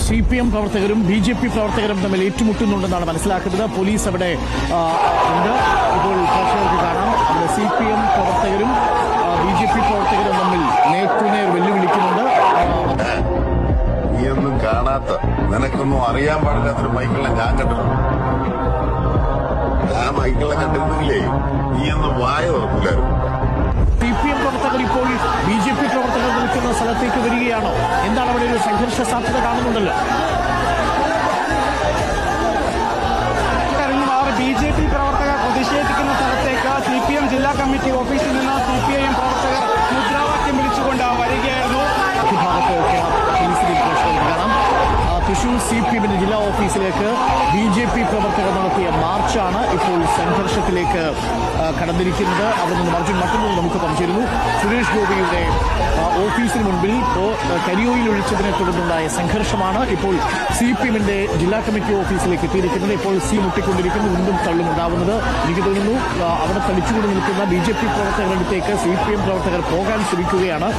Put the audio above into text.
CPM പ്രവർത്തകരും BJP പ്രവർത്തകരും തമ്മിൽ ഏറ്റുമുട്ടുന്നുണ്ടെന്നാണ് മനസ്സിലാക്കുന്നത്. പോലീസ് അവിടെ ഉണ്ട്. ഇപ്പോൾ പ്രേക്ഷകർക്ക് കാണാം, അവിടെ CPM പ്രവർത്തകരും BJP പ്രവർത്തകരും തമ്മിൽ നേർക്കുനേർ വെല്ലുവിളിക്കുന്നുണ്ട്. നീയൊന്നും കാണാത്ത, നിനക്കൊന്നും അറിയാൻ പാടില്ലാത്തൊരു മൈക്കിളിനെ ഞാൻ കണ്ടിട്ടുണ്ട്. ആ മൈക്കിളിനെ കണ്ടിരുന്നെങ്കിലേ നീയൊന്നും വായ തുറക്കില്ലായിരുന്നു. CPM പ്രവർത്തകർ ഇപ്പോൾ BJP പ്രവർത്തകർ നിൽക്കുന്ന സ്ഥലത്തേക്ക് വരികയാണോ? എന്താണ് അവിടെ ഒരു സംഘർഷ സാധ്യത കാണുന്നുണ്ടല്ലോ? BJP പ്രവർത്തകർ പ്രതിഷേധിക്കുന്ന സ്ഥലത്തേക്ക് CPM ജില്ലാ കമ്മിറ്റി ഓഫീസിൽ നിന്ന് CPIM പ്രവർത്തകർ മുദ്രാവാക്യം വിളിച്ചുകൊണ്ട് വരികയായിരുന്നു. തൃശൂർ CPMന്റെ ജില്ലാ ഓഫീസിലേക്ക് BJP പ്രവർത്തകർ നടത്തിയ മാർച്ചാണ് ഇപ്പോൾ സംഘർഷത്തിലേക്ക് കടന്നിരിക്കുന്നത്. അവിടെ നിന്ന് മറ്റൊന്നും നമുക്ക് പങ്കുചേരുന്നു. സുരേഷ് ഗോപിയുടെ ഓഫീസിന് മുൻപിൽ കരിയോയിൽ ഒഴിച്ചതിനെ തുടർന്നുണ്ടായ സംഘർഷമാണ് ഇപ്പോൾ CPMന്റെ ജില്ലാ കമ്മിറ്റി ഓഫീസിലേക്ക് എത്തിയിരിക്കുന്നത്. ഇപ്പോൾ മുട്ടിക്കൊണ്ടിരിക്കുന്നു, ഉന്തും തള്ളും ഉണ്ടാവുന്നത്. എനിക്ക് തോന്നുന്നു അവിടെ തളിച്ചുകൊണ്ട് നിൽക്കുന്ന BJP പ്രവർത്തകരുടെ അടുത്തേക്ക് CPM പ്രവർത്തകർ പോകാൻ ശ്രമിക്കുകയാണ്.